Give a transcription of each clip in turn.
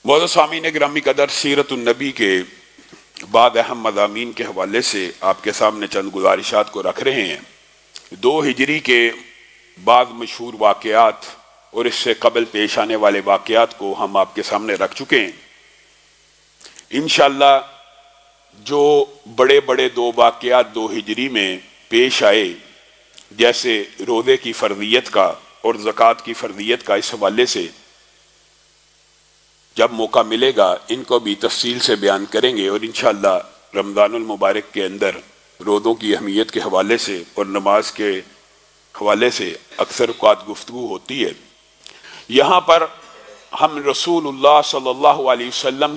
معزز سامعین گرامی قدر، سیرت النبی کے بعد اہم مضامین کے حوالے سے آپ کے سامنے چند گزارشات کو رکھ رہے ہیں۔ 2 ہجری کے بعض مشہور واقعات اور اس سے قبل پیش آنے والے واقعات کو ہم آپ کے سامنے رکھ چکے ہیں۔ انشاءاللہ جو بڑے بڑے 2 واقعات 2 ہجری میں پیش آئے، جیسے روزے کی فرضیت کا اور زکوٰۃ کی فرضیت کا، اس حوالے سے جب موقع ملے گا ان کو بھی تفصیل سے بیان کریں گے، اور انشاءاللہ رمضان المبارک کے اندر روزوں کی اہمیت کے حوالے سے اور نماز کے حوالے سے اکثر اوقات گفتگو ہوتی ہے۔ یہاں پر ہم رسول اللہ صلی اللہ علیہ وسلم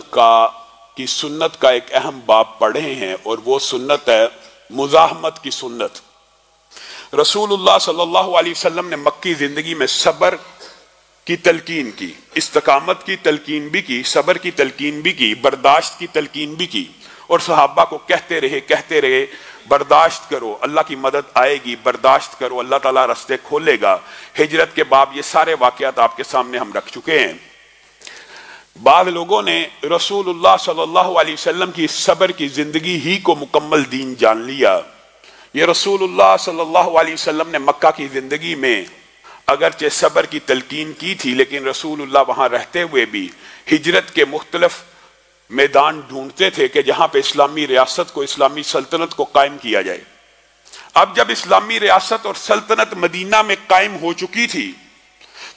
کی سنت کا ایک اہم باب پڑھ رہے ہیں، اور وہ سنت ہے مزاحمت کی سنت۔ رسول اللہ صلی اللہ علیہ وسلم نے مکی زندگی میں صبر کی تلقین کی، استقامت کی تلقین بھی کی، صبر کی تلقین بھی کی، برداشت کی تلقین بھی کی، اور صحابہ کو کہتے رہے برداشت کرو، اللہ کی مدد آئے گی، برداشت کرو، اللہ تعالیٰ راستے کھولے گا۔ ہجرت کے بعد یہ سارے واقعات آپ کے سامنے ہم رکھ چکے ہیں۔ بعض لوگوں نے رسول اللہ صلی اللہ علیہ وسلم کی صبر کی زندگی ہی کو مکمل دین جان لیا۔ یہ رسول اللہ صلی اللہ علیہ وسلم نے مکہ کی زندگی میں اگرچہ صبر کی تلقین کی تھی، لیکن رسول اللہ وہاں رہتے ہوئے بھی ہجرت کے مختلف میدان ڈھونڈتے تھے کہ جہاں پہ اسلامی ریاست کو، اسلامی سلطنت کو قائم کیا جائے۔ اب جب اسلامی ریاست اور سلطنت مدینہ میں قائم ہو چکی تھی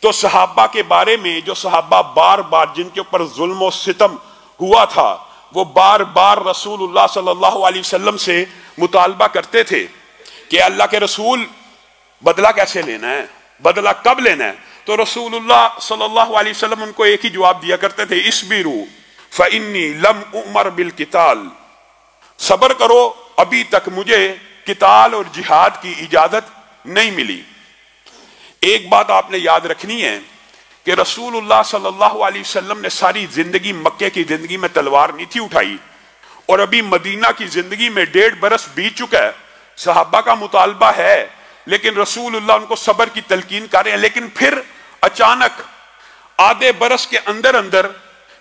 تو صحابہ کے بارے میں، جو صحابہ بار بار جن کے اوپر ظلم و ستم ہوا تھا، وہ بار بار رسول اللہ صلی اللہ علیہ وسلم سے مطالبہ کرتے تھے کہ اللہ کے رسول بدلہ کیسے لینا ہے، بدلہ کب لینا ہے؟ تو رسول اللہ صلی اللہ علیہ وسلم ان کو ایک ہی جواب دیا کرتے تھے، اصبروا فإنی لم أؤمر بالقتال، صبر کرو، ابھی تک مجھے قتال اور جہاد کی اجازت نہیں ملی۔ ایک بات آپ نے یاد رکھنی ہے کہ رسول اللہ صلی اللہ علیہ وسلم نے ساری زندگی، مکے کی زندگی میں تلوار نہیں تھی اٹھائی، اور ابھی مدینہ کی زندگی میں 1.5 برس بیت چکا ہے۔ صحابہ کا مطالبہ ہے، لیکن رسول اللہ ان کو صبر کی تلقین کر رہے ہیں، لیکن پھر اچانک آدھے برس کے اندر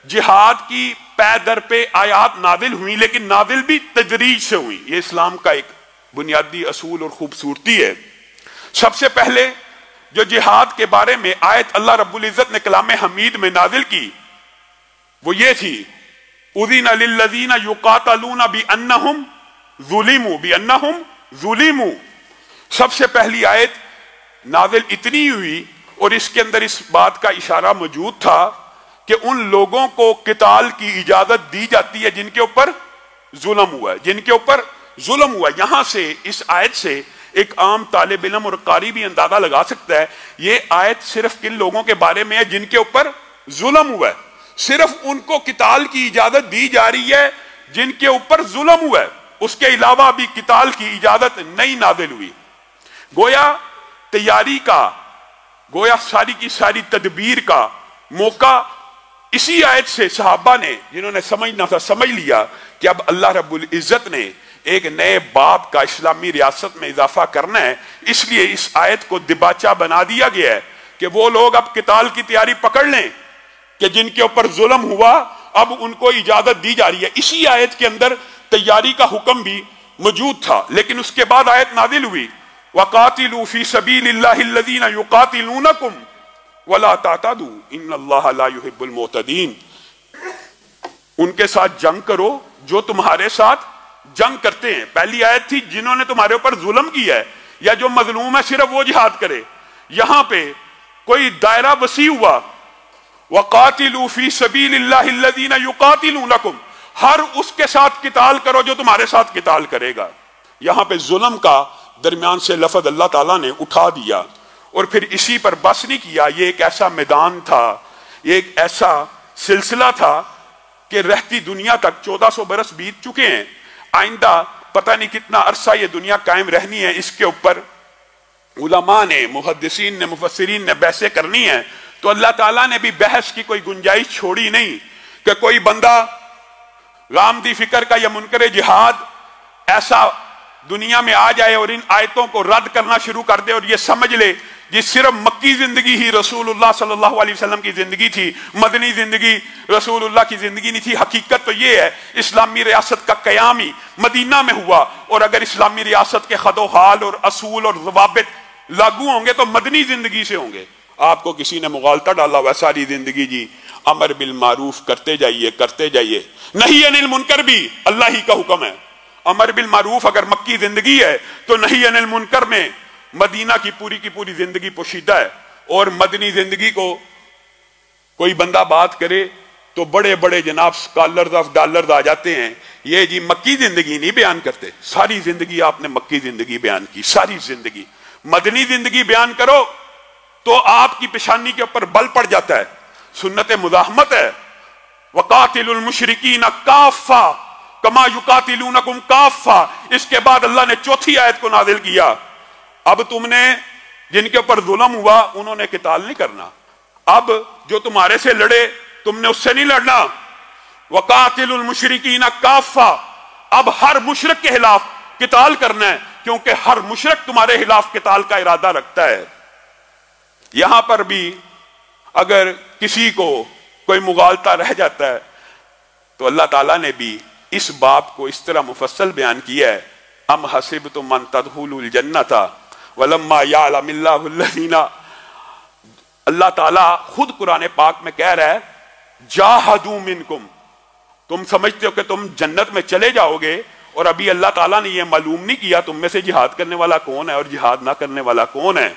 جہاد کی پے در پہ آیات نازل ہوئی، لیکن نازل بھی تدریج سے ہوئی۔ یہ اسلام کا ایک بنیادی اصول اور خوبصورتی ہے۔ سب سے پہلے جو جہاد کے بارے میں آیت اللہ رب العزت نے کلام حمید میں نازل کی وہ یہ تھی، اذن للذین یقاتلون بانہم ظلموا۔ سب سے پہلی آیت نازل اتنی ہوئی، اور اس کے اندر اس بات کا اشارہ موجود تھا کہ ان لوگوں کو قتال کی اجازت دی جاتی ہے جن کے اوپر ظلم ہوا ہے، جن کے اوپر ظلم ہوا ہے۔ یہاں سے اس آیت سے ایک عام طالب علم اور قاری بھی اندازہ لگا سکتا ہے یہ آیت صرف کن لوگوں کے بارے میں ہے جن کے اوپر ظلم ہوا ہے۔ صرف ان کو قتال کی اجازت دی جا رہی ہے جن کے اوپر ظلم ہوا ہے، اس کے علاوہ بھی قتال کی اجازت نہیں نازل ہوئی۔ گویا تیاری کا، گویا ساری کی ساری تدبیر کا موقع اسی آیت سے صحابہ نے، جنہوں نے سمجھنا تھا سمجھ لیا کہ اب اللہ رب العزت نے ایک نئے باب کا اسلامی ریاست میں اضافہ کرنا ہے، اس لیے اس آیت کو دباچہ بنا دیا گیا ہے کہ وہ لوگ اب قتال کی تیاری پکڑ لیں کہ جن کے اوپر ظلم ہوا اب ان کو اجازت دی جا رہی ہے۔ اسی آیت کے اندر تیاری کا حکم بھی موجود تھا، لیکن اس کے بعد آیت نازل ہوئی، وَقَاتِلُوا فِي سَبِيلِ اللَّهِ الَّذِينَ يُقَاتِلُونَكُمْ وَلَا تَعْتَدُوا إِنَّ اللَّهَ لَا يُحِبُّ الْمُعْتَدِينَ۔ ان کے ساتھ جنگ کرو جو تمہارے ساتھ جنگ کرتے ہیں۔ پہلی آیت تھی جنہوں نے تمہارے اوپر ظلم کیا ہے یا جو مظلوم ہے صرف وہ جہاد کرے، یہاں پہ کوئی دائرہ وسیع ہوا، وَقَاتِلُوا فِي سَبِيلِ اللَّهِ الَّذِينَ يُقَاتِلُونَكُمْ، ہر اس کے ساتھ قتال کرو جو تمہارے ساتھ قتال کرے گا۔ یہاں پہ ظلم کا درمیان سے لفظ اللہ تعالیٰ نے اٹھا دیا، اور پھر اسی پر بس نہیں کیا۔ یہ ایک ایسا میدان تھا، یہ ایک ایسا سلسلہ تھا کہ رہتی دنیا تک 1400 برس بیت چکے ہیں، آئندہ پتہ نہیں کتنا عرصہ یہ دنیا قائم رہنی ہے، اس کے اوپر علماء نے، محدثین نے، مفسرین نے بحثیں کرنی ہیں۔ تو اللہ تعالیٰ نے بھی بحث کی کوئی گنجائش چھوڑی نہیں کہ کوئی بندہ غامدی فکر کا یا منکر جہاد ایسا دنیا میں آ جائے اور ان آیتوں کو رد کرنا شروع کر دے اور یہ سمجھ لے یہ صرف مکی زندگی ہی رسول اللہ صلی اللہ علیہ وسلم کی زندگی تھی، مدنی زندگی رسول اللہ کی زندگی نہیں تھی۔ حقیقت تو یہ ہے اسلامی ریاست کا قیام ہی مدینہ میں ہوا، اور اگر اسلامی ریاست کے خد و حال اور اصول اور ضوابط لاگو ہوں گے تو مدنی زندگی سے ہوں گے۔ آپ کو کسی نے مغالطہ ڈالا ہوا ساری زندگی جی امر بالمعروف کرتے جائیے کرتے جائیے، نہی عن المنکر بھی اللہ ہی کا حکم ہے۔ امر بالمعروف اگر مکی زندگی ہے تو نہی عن المنکر میں مدینہ کی پوری زندگی پوشیدہ ہے۔ اور مدنی زندگی کو کوئی بندہ بات کرے تو بڑے بڑے جناب سکالرز آف ڈالرز آ جاتے ہیں، یہ جی مکی زندگی نہیں بیان کرتے۔ ساری زندگی آپ نے مکی زندگی بیان کی، ساری زندگی۔ مدنی زندگی بیان کرو تو آپ کی پیشانی کے اوپر بل پڑ جاتا ہے، سنت مزاحمت ہے۔ وَقَاتِلُوا الْمُشْرِكِينَ كَافَّةً كَمَا يُقَاتِلُونَكُمْ كَافَّةً۔ اس کے بعد اللہ نے چوتھی آیت کو نازل کیا، اب تم نے جن کے اوپر ظلم ہوا انہوں نے قتال نہیں کرنا، اب جو تمہارے سے لڑے تم نے اس سے نہیں لڑنا۔ وَقَاتِلُوا الْمُشْرِكِينَ كَافَّةً، اب ہر مشرک کے خلاف قتال کرنا ہے، کیونکہ ہر مشرک تمہارے خلاف قتال کا ارادہ رکھتا ہے۔ یہاں پر بھی اگر کسی کو کوئی مغالطہ رہ جاتا ہے تو اللہ تعالیٰ نے بھی اس باب کو اس طرح مفصل بیان کیا ہے، ام حسبتم ان تدخلوا الجنۃ ولما یعلم اللہ الذین، اللہ تعالیٰ خود قرآن پاک میں کہہ رہا ہے جاہدوا منکم، تم سمجھتے ہو کہ تم جنت میں چلے جاؤ گے، اور ابھی اللہ تعالیٰ نے یہ معلوم نہیں کیا تم میں سے جہاد کرنے والا کون ہے اور جہاد نہ کرنے والا کون ہے۔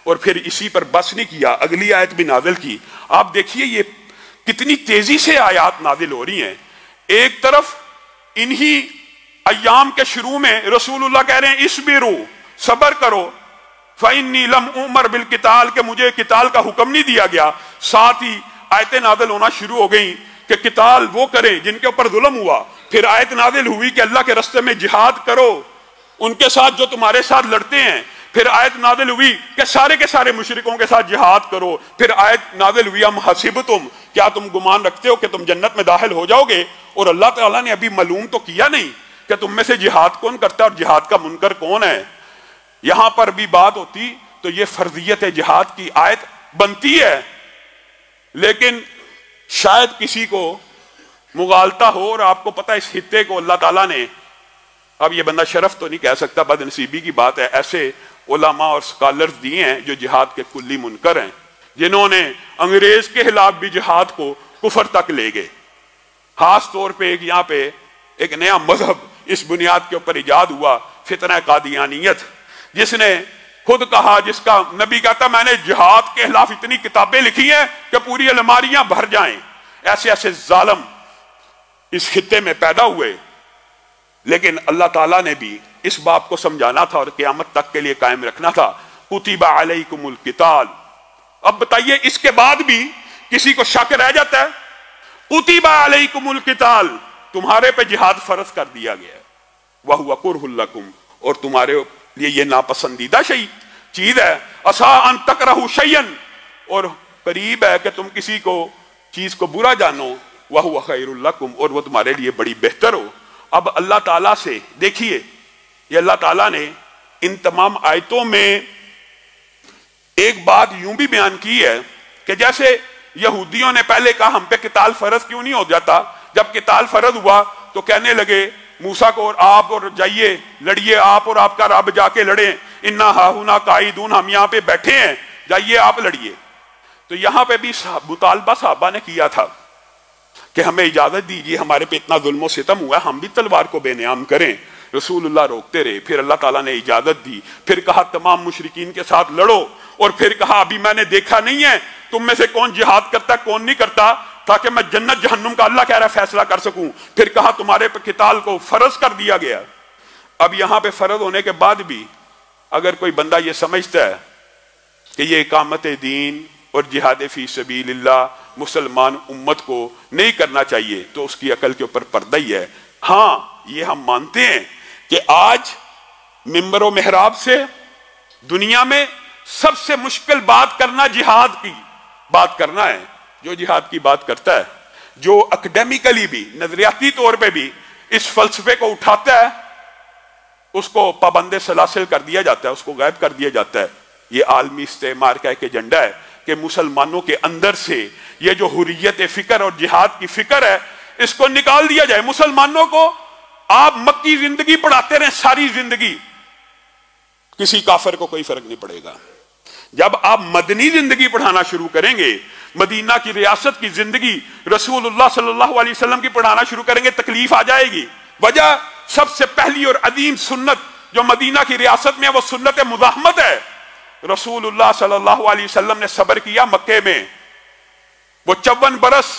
اور پھر اسی پر بس نہیں کیا، اگلی آیت بھی نازل کی۔ آپ دیکھیے یہ کتنی تیزی سے آیات نازل ہو رہی ہیں۔ ایک طرف انہی ایام کے شروع میں رسول اللہ کہہ رہے ہیں اصبروا، صبر کرو، فإنی لم أؤمر بالقتال، کہ مجھے قتال کا حکم نہیں دیا گیا۔ ساتھ ہی آیتیں نازل ہونا شروع ہو گئیں کہ قتال وہ کریں جن کے اوپر ظلم ہوا۔ پھر آیت نازل ہوئی کہ اللہ کے راستے میں جہاد کرو ان کے ساتھ جو تمہارے ساتھ لڑتے ہیں۔ پھر آیت نازل ہوئی کہ سارے کے سارے مشرکوں کے ساتھ جہاد کرو۔ پھر آیت نازل ہوئی ام حسبتم، کیا تم گمان رکھتے ہو کہ تم جنت میں داخل ہو جاؤ گے؟ اور اللہ تعالیٰ نے ابھی معلوم تو کیا نہیں کہ تم میں سے جہاد کون کرتا ہے اور جہاد کا منکر کون ہے۔ یہاں پر بھی بات ہوتی تو یہ فرضیت جہاد کی آیت بنتی ہے، لیکن شاید کسی کو مغالطہ ہو، اور آپ کو پتہ اس خطے کو اللہ تعالیٰ نے، اب یہ بندہ شرف تو نہیں کہہ سکتا، بد نصیبی کی بات ہے، ایسے علماء اور سکالرز دیے ہیں جو جہاد کے کلی منکر ہیں، جنہوں نے انگریز کے خلاف بھی جہاد کو کفر تک لے گئے۔ خاص طور پہ یہاں پہ ایک نیا مذہب اس بنیاد کے اوپر ایجاد ہوا، فتنہ قادیانیت، جس نے خود کہا، جس کا نبی کہتا میں نے جہاد کے خلاف اتنی کتابیں لکھی ہیں کہ پوری الماریاں بھر جائیں۔ ایسے ایسے ظالم اس خطے میں پیدا ہوئے، لیکن اللہ تعالیٰ نے بھی اس باب کو سمجھانا تھا اور قیامت تک کے لیے قائم رکھنا تھا۔ کتب علیکم القتال، اب بتائیے اس کے بعد بھی کسی کو شک رہ جاتا ہے؟ کتب علیکم القتال، تمہارے پہ جہاد فرض کر دیا گیا ہے، وَهُوَ كُرْهٌ لَكُمْ، اور تمہارے لیے یہ ناپسندیدہ چیز ہے، عَسَىٰ أَن تَكْرَهُوا شَيْئًا، اور قریب ہے کہ تم کسی کو چیز کو برا جانو، وَهُوَ خَيْرٌ لَكُمْ، اور وہ تمہارے لیے بڑی بہتر ہو۔ اب اللہ تعالیٰ سے دیکھیے، یہ اللہ تعالیٰ نے ان تمام آیتوں میں ایک بات یوں بھی بیان کی ہے کہ جیسے یہودیوں نے پہلے کہا ہم پہ قتال فرض کیوں نہیں ہو جاتا، جب قتال فرض ہوا تو کہنے لگے موسیٰ کو، اور آپ اور جائیے لڑیے، آپ اور آپ کا رب جا کے لڑیں، اِنَّا ہَاهُنَا قَاعِدُونَ، ہم یہاں پہ بیٹھے ہیں، جائیے آپ لڑیے۔ تو یہاں پہ بھی مطالبہ صحابہ نے کیا تھا کہ ہمیں اجازت دیجیے، ہمارے پہ اتنا ظلم و ستم ہوا، ہم بھی تلوار کو بے نیام کریں۔ رسول اللہ روکتے رہے، پھر اللہ تعالیٰ نے اجازت دی، پھر کہا تمام مشرکین کے ساتھ لڑو، اور پھر کہا ابھی میں نے دیکھا نہیں ہے تم میں سے کون جہاد کرتا کون نہیں کرتا، تاکہ میں جنت جہنم کا اللہ کہہ رہا فیصلہ کر سکوں۔ پھر کہا تمہارے پہ قتال کو فرض کر دیا گیا۔ اب یہاں پہ فرض ہونے کے بعد بھی اگر کوئی بندہ یہ سمجھتا ہے کہ یہ اقامت دین اور جہاد فی سبیل اللہ مسلمان امت کو نہیں کرنا چاہیے، تو اس کی عقل کے اوپر پردہ ہی ہے۔ ہاں یہ ہم مانتے ہیں کہ آج ممبر و محراب سے دنیا میں سب سے مشکل بات کرنا جہاد کی بات کرنا ہے۔ جو جہاد کی بات کرتا ہے، جو اکیڈیمیکلی بھی نظریاتی طور پہ بھی اس فلسفے کو اٹھاتا ہے، اس کو پابند سلاسل کر دیا جاتا ہے، اس کو غائب کر دیا جاتا ہے۔ یہ عالمی استعمار کا ایک ایجنڈا ہے کہ مسلمانوں کے اندر سے یہ جو حریت فکر اور جہاد کی فکر ہے اس کو نکال دیا جائے. مسلمانوں کو آپ مکی زندگی پڑھاتے رہیں ساری زندگی، کسی کافر کو کوئی فرق نہیں پڑے گا. جب آپ مدنی زندگی پڑھانا شروع کریں گے، مدینہ کی ریاست کی زندگی رسول اللہ صلی اللہ علیہ وسلم کی پڑھانا شروع کریں گے، تکلیف آ جائے گی. وجہ سب سے پہلی اور عظیم سنت جو مدینہ کی ریاست میں وہ سنت مزاحمت ہے. رسول اللہ صلی اللہ علیہ وسلم نے صبر کیا مکے میں، وہ 54 برس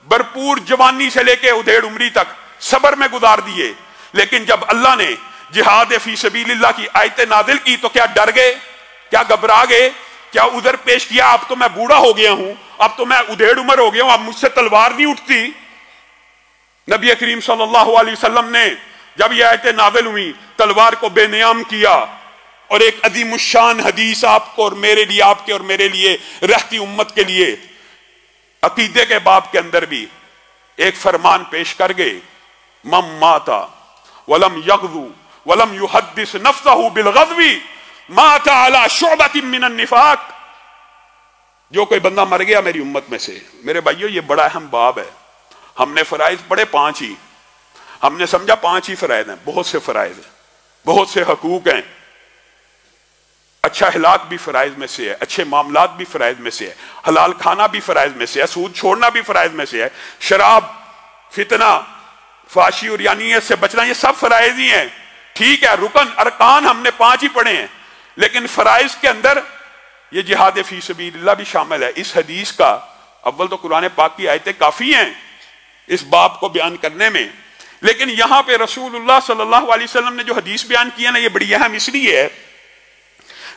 بھرپور جوانی سے لے کے ادھیڑ عمری تک صبر میں گزار دیے. لیکن جب اللہ نے جہاد فی سبیل اللہ کی آیتیں نازل کی تو کیا ڈر گئے؟ کیا گھبرا گئے؟ کیا عذر پیش کیا اب تو میں بوڑھا ہو گیا ہوں، اب تو میں ادھیڑ عمر ہو گیا ہوں، اب مجھ سے تلوار نہیں اٹھتی؟ نبی کریم صلی اللہ علیہ وسلم نے جب یہ آیتیں نازل ہوئی تلوار کو بے نیام کیا، اور ایک عظیم الشان حدیث آپ کو اور میرے لیے، آپ کے اور میرے لیے، رہتی امت کے لیے عقیدے کے باب کے اندر بھی ایک فرمان پیش کر گئے، من مات ولم یغزو ولم یحدث نفسہ بالغزو مات علی شعبۃ من النفاق. جو کوئی بندہ مر گیا میری امت میں سے، میرے بھائیو یہ بڑا اہم باب ہے. ہم نے فرائض پڑھے 5 ہی، ہم نے سمجھا 5 ہی فرائض ہیں. بہت سے فرائض ہیں، بہت سے حقوق ہیں. اچھا اخلاق بھی فرائض میں سے ہے، اچھے معاملات بھی فرائض میں سے ہے، حلال کھانا بھی فرائض میں سے ہے، سود چھوڑنا بھی فرائض میں سے ہے، شراب، فتنہ، فحاشی اور یانیت سے بچنا، یہ سب فرائض ہی ہیں. ٹھیک ہے، رکن ارکان ہم نے 5 ہی پڑھے ہیں، لیکن فرائض کے اندر یہ جہاد فی سبیل اللہ بھی شامل ہے. اس حدیث کا اول تو قرآن پاک کی آیتیں کافی ہیں اس باب کو بیان کرنے میں، لیکن یہاں پہ رسول اللہ صلی اللہ علیہ وسلم نے جو حدیث بیان کی ہے نا، یہ بڑی اہم اس لیے ہے.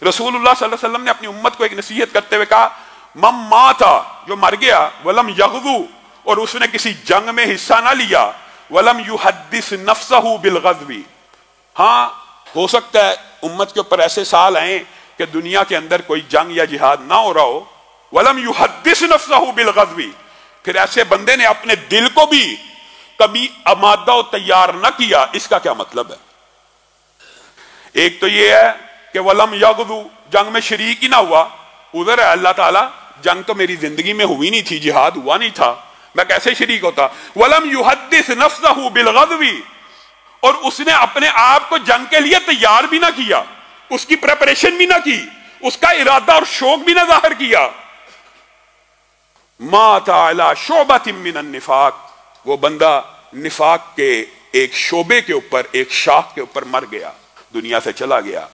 رسول اللہ صلی اللہ علیہ وسلم نے اپنی امت کو ایک نصیحت کرتے ہوئے کہا، من مات، جو مر گیا، ولم یغزو، اور اس نے کسی جنگ میں حصہ نہ لیا، ولم یحدث نفسہ بالغزو. ہاں ہو سکتا ہے امت کے اوپر ایسے سال آئیں کہ دنیا کے اندر کوئی جنگ یا جہاد نہ ہو رہا ہو، ولم یحدث نفسہ بالغزو، پھر ایسے بندے نے اپنے دل کو بھی کبھی آمادہ و تیار نہ کیا. اس کا کیا مطلب ہے؟ ایک تو یہ ہے کہ ولم یغزو، جنگ میں شریک ہی نہ ہوا. ادھر ہے اللہ تعالیٰ جنگ تو میری زندگی میں ہوئی نہیں تھی، جہاد ہوا نہیں تھا، میں کیسے شریک ہوتا؟ ولم یحدث نفسہ بالغزو، اور اس نے اپنے آپ کو جنگ کے لیے تیار بھی نہ کیا، اس کی پریپریشن بھی نہ کی، اس کا ارادہ اور شوق بھی نہ ظاہر کیا. مات علی شعبۃ من النفاق، وہ بندہ نفاق کے ایک شعبے کے اوپر، ایک شاخ کے اوپر مر گیا، دنیا سے چلا گیا.